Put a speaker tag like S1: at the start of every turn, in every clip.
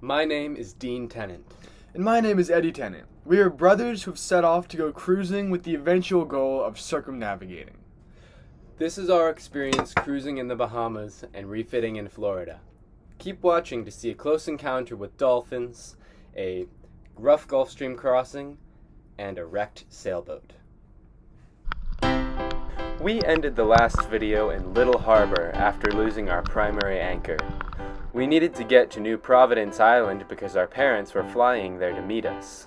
S1: My name is Dean Tennant.
S2: And my name is Eddie Tennant. We are brothers who have set off to go cruising with the eventual goal of circumnavigating.
S1: This is our experience cruising in the Bahamas and refitting in Florida. Keep watching to see a close encounter with dolphins, a rough Gulf Stream crossing, and a wrecked sailboat. We ended the last video in Little Harbor after losing our primary anchor. We needed to get to New Providence Island because our parents were flying there to meet us.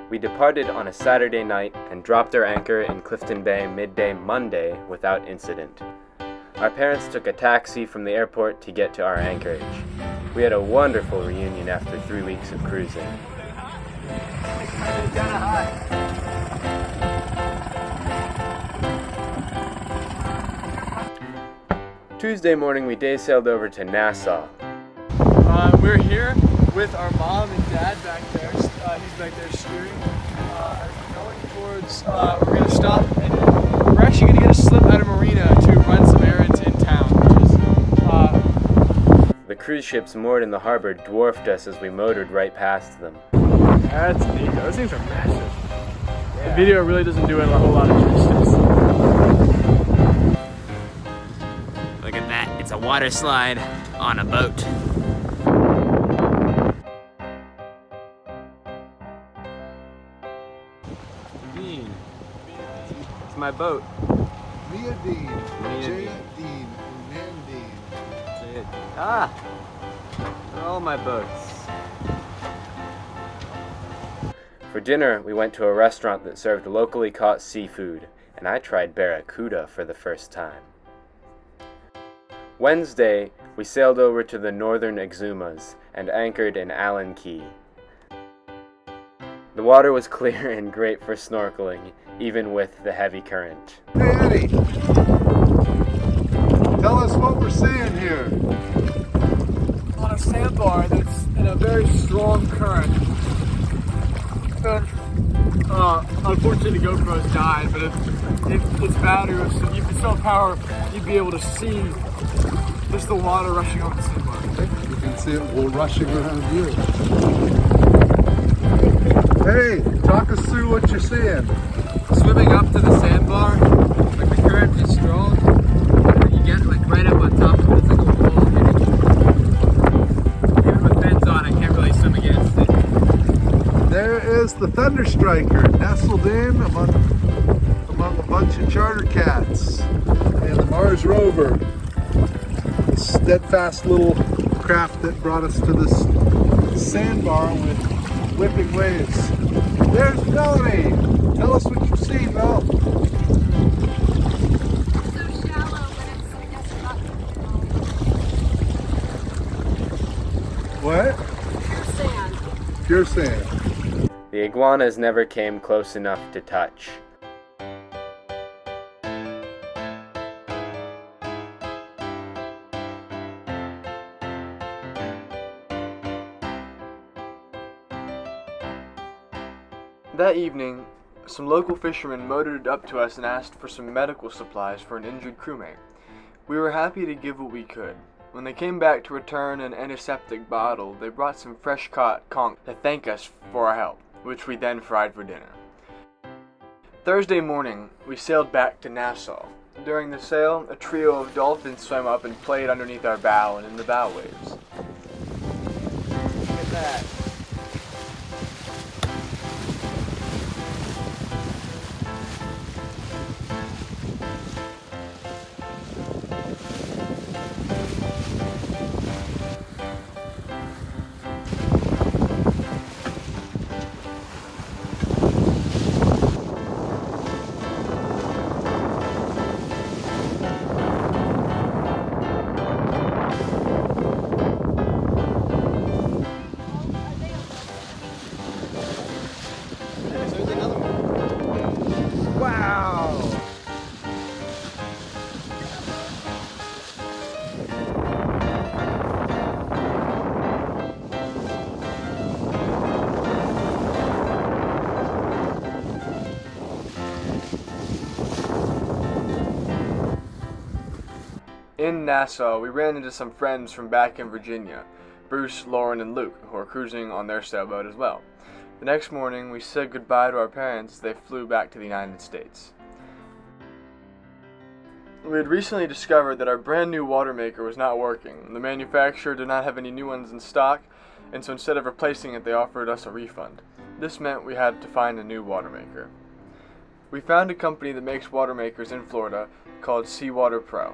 S1: We departed on a Saturday night and dropped our anchor in Clifton Bay midday Monday without incident. Our parents took a taxi from the airport to get to our anchorage. We had a wonderful reunion after 3 weeks of cruising. Tuesday morning we day sailed over to Nassau.
S2: We're here with our mom and dad back there. He's back there steering. Going towards, we're going to stop and we're actually going to get a slip at a marina to run some errands in town.
S1: The cruise ships moored in the harbor dwarfed us as we motored right past them.
S2: That's neat. Those things are massive. Yeah. The video really doesn't do a whole lot of justice.
S3: Look at that, it's a water slide on a boat.
S1: Dean. It's my boat.
S4: Mia Dean,
S1: Mia
S4: Jay
S1: Dean.
S4: Dean, and Nan Dean.
S1: Ah! They're all my boats. For dinner, we went to a restaurant that served locally caught seafood, and I tried barracuda for the first time. Wednesday, we sailed over to the northern Exumas and anchored in Allen Key. The water was clear and great for snorkeling, even with the heavy current.
S4: Hey Eddie, tell us what we're seeing here.
S2: On a sandbar that's in a very strong current. Unfortunately, the GoPro's died, but if its battery was, if you could still have power, you'd be able to see just the water rushing over the sandbar.
S4: You can see it rushing around you. Hey, talk us through what you're seeing.
S3: Swimming up to the sandbar, like the current is strong, you get like right up on top of it, it's like a wall hitting. Even with fins on, I can't really swim against it.
S4: There is the Thunderstriker, nestled in among a bunch of charter cats. And the Mars rover, the steadfast little craft that brought us to this sandbar with whipping waves. There's Melanie. Tell us what you see, Mel.
S5: So shallow, but it's not
S4: What?
S5: pure sand.
S4: Pure sand.
S1: The iguanas never came close enough to touch.
S2: That evening, some local fishermen motored up to us and asked for some medical supplies for an injured crewmate. We were happy to give what we could. When they came back to return an antiseptic bottle, they brought some fresh caught conch to thank us for our help, which we then fried for dinner. Thursday morning, we sailed back to Nassau. During the sail, a trio of dolphins swam up and played underneath our bow and in the bow waves. Look at that. In Nassau, we ran into some friends from back in Virginia. Bruce, Lauren, and Luke, who are cruising on their sailboat as well. The next morning, we said goodbye to our parents as they flew back to the United States. We had recently discovered that our brand new water maker was not working. The manufacturer did not have any new ones in stock, and so instead of replacing it, they offered us a refund. This meant we had to find a new water maker. We found a company that makes water makers in Florida called Seawater Pro.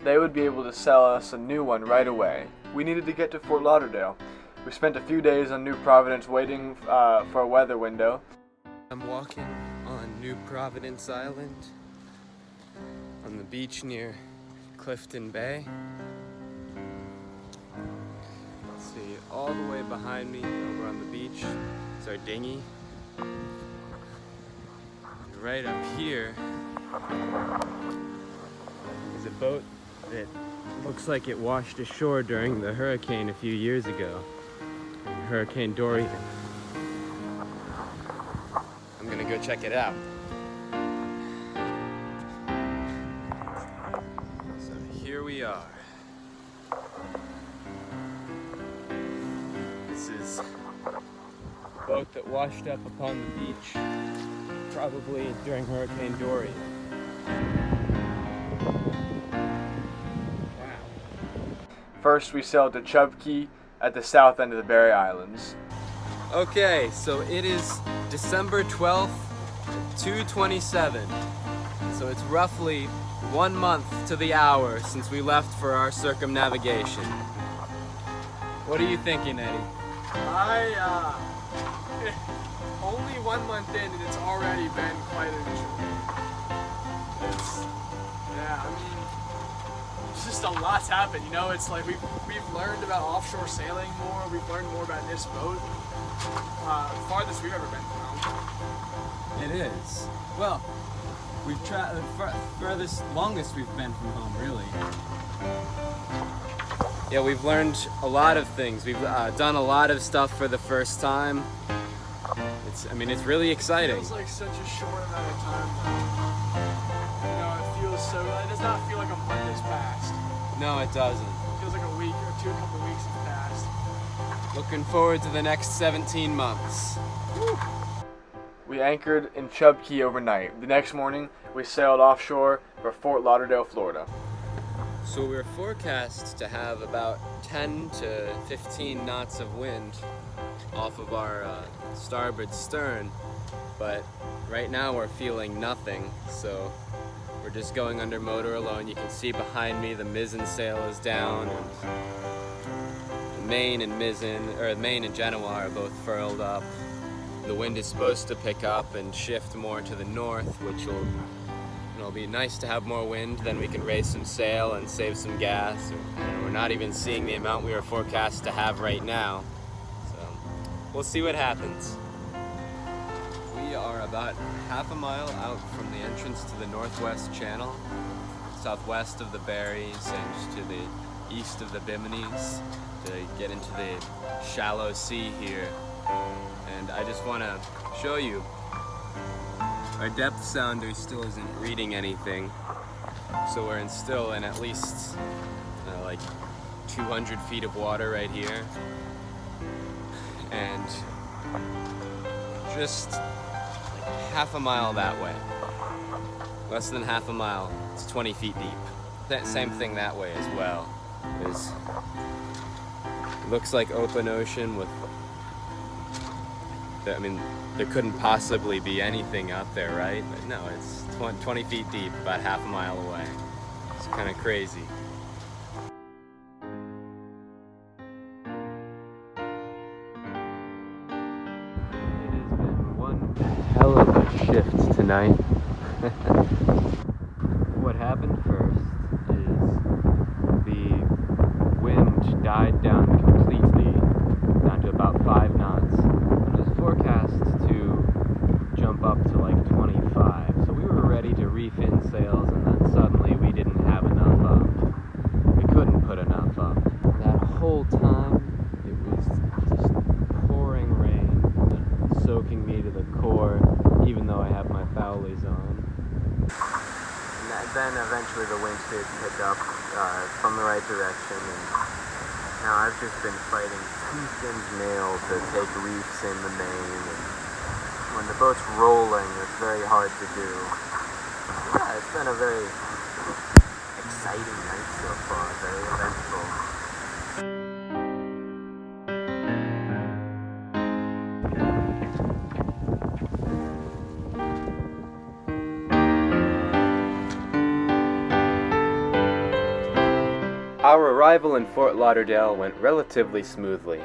S2: They would be able to sell us a new one right away. We needed to get to Fort Lauderdale. We spent a few days on New Providence waiting for a weather window.
S1: I'm walking on New Providence Island on the beach near Clifton Bay. Let's see, all the way behind me over on the beach is our dinghy. And right up here is a boat that looks like it washed ashore during the hurricane a few years ago. Hurricane Dorian. I'm gonna go check it out. So here we are. This is a boat that washed up upon the beach, probably during Hurricane Dorian.
S2: First, we sailed to Chub Key at the south end of the Berry Islands.
S1: Okay, so it is December 12th, 2:27. So it's roughly 1 month to the hour since we left for our circumnavigation. What are you thinking, Eddie?
S3: Only 1 month in and it's already been quite an adventure. Just a lot's happened, you know. It's like we've learned about offshore sailing more. We've learned more about this boat. Farthest we've ever been from home.
S1: It is. Well, we've tried the furthest, longest we've been from home, really. Yeah, we've learned a lot of things. We've done a lot of stuff for the first time. It's really exciting.
S3: It feels like such a short amount of time, though. You know, it feels so. It does not feel like a month has passed.
S1: No, it doesn't.
S3: It feels like a week or two, a couple weeks have passed.
S1: Looking forward to the next 17 months.
S3: Whew.
S2: We anchored in Chub Key overnight. The next morning, we sailed offshore for Fort Lauderdale, Florida.
S1: So we're forecast to have about 10 to 15 knots of wind off of our starboard stern, but right now we're feeling nothing, so we're just going under motor alone. You can see behind me the mizzen sail is down, and the main and mizzen, or the main and Genoa are both furled up. The wind is supposed to pick up and shift more to the north, which will, it'll be nice to have more wind. Then we can raise some sail and save some gas. We're not even seeing the amount we were forecast to have right now, so we'll see what happens. We are about half a mile out from the entrance to the Northwest Channel, southwest of the Berries and to the east of the Bimini's, to get into the shallow sea here. And I just want to show you, our depth sounder still isn't reading anything, so we're still in at least like 200 feet of water right here, and just half a mile that way, less than half a mile, it's 20 feet deep. That same thing that way as well. It looks like open ocean with, there couldn't possibly be anything out there, right? But no, it's 20 feet deep, about half a mile away. It's kind of crazy. It has been one hell of a shift tonight. What happened first is the wind died down completely, down to about 5 knots. It was forecast to jump up to like 25, so we were ready to reef in sails, and then suddenly we didn't have enough up. We couldn't put enough up. That whole time it was just pouring rain, soaking me to the core, even though I have my fowlies on. And then eventually the wind did pick up from the right direction, and Now, I've just been fighting tooth and nail to take reefs in the main, and when the boat's rolling, it's very hard to do. Yeah, it's been a very exciting night so far, very eventful. Our arrival in Fort Lauderdale went relatively smoothly.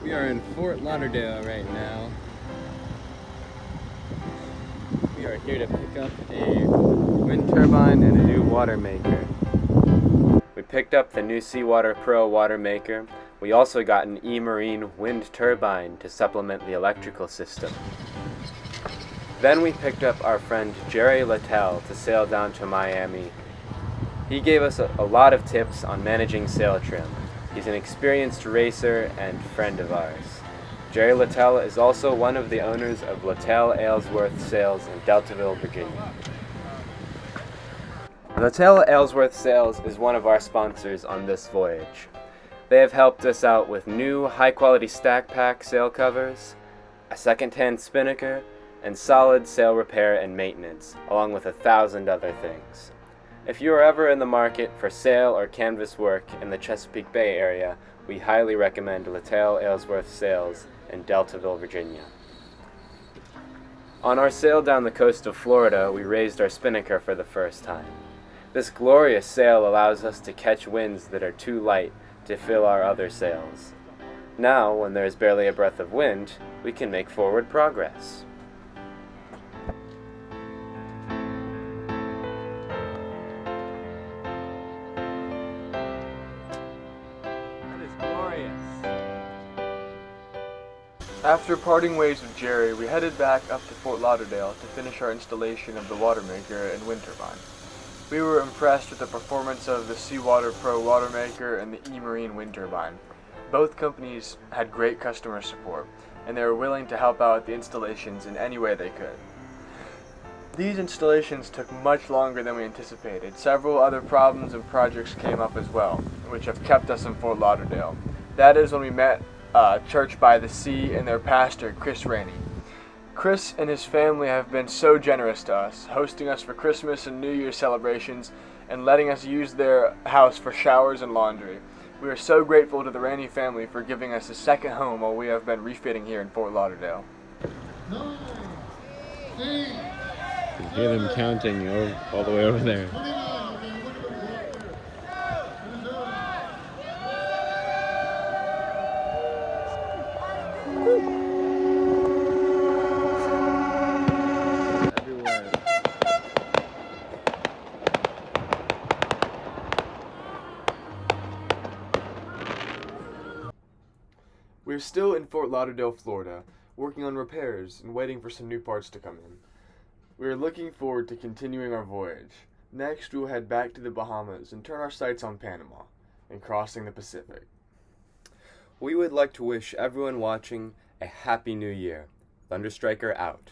S1: We are in Fort Lauderdale right now. We are here to pick up a wind turbine and a new water maker. We picked up the new Seawater Pro water maker. We also got an E-Marine wind turbine to supplement the electrical system. Then we picked up our friend Jerry Littell to sail down to Miami. He gave us a lot of tips on managing sail trim. He's an experienced racer and friend of ours. Jerry Littell is also one of the owners of Littell Aylesworth Sails in Deltaville, Virginia. Littell Aylesworth Sails is one of our sponsors on this voyage. They have helped us out with new high-quality stack pack sail covers, a second-hand spinnaker, and solid sail repair and maintenance, along with 1,000 other things. If you are ever in the market for sail or canvas work in the Chesapeake Bay area, we highly recommend Littell Aylesworth Sails in Deltaville, Virginia. On our sail down the coast of Florida, we raised our spinnaker for the first time. This glorious sail allows us to catch winds that are too light to fill our other sails. Now, when there is barely a breath of wind, we can make forward progress.
S2: After parting ways with Jerry, we headed back up to Fort Lauderdale to finish our installation of the water maker and wind turbine. We were impressed with the performance of the Seawater Pro water maker and the E-Marine wind turbine. Both companies had great customer support, and they were willing to help out the installations in any way they could. These installations took much longer than we anticipated. Several other problems and projects came up as well, which have kept us in Fort Lauderdale. That is when we met Church by the Sea and their pastor, Chris Rainey. Chris and his family have been so generous to us, hosting us for Christmas and New Year's celebrations and letting us use their house for showers and laundry. We are so grateful to the Rainey family for giving us a second home while we have been refitting here in Fort Lauderdale.
S3: You can hear them counting all the way over there.
S2: We're still in Fort Lauderdale, Florida, working on repairs and waiting for some new parts to come in. We are looking forward to continuing our voyage. Next, we will head back to the Bahamas and turn our sights on Panama and crossing the Pacific.
S1: We would like to wish everyone watching a Happy New Year. Thunderstriker out.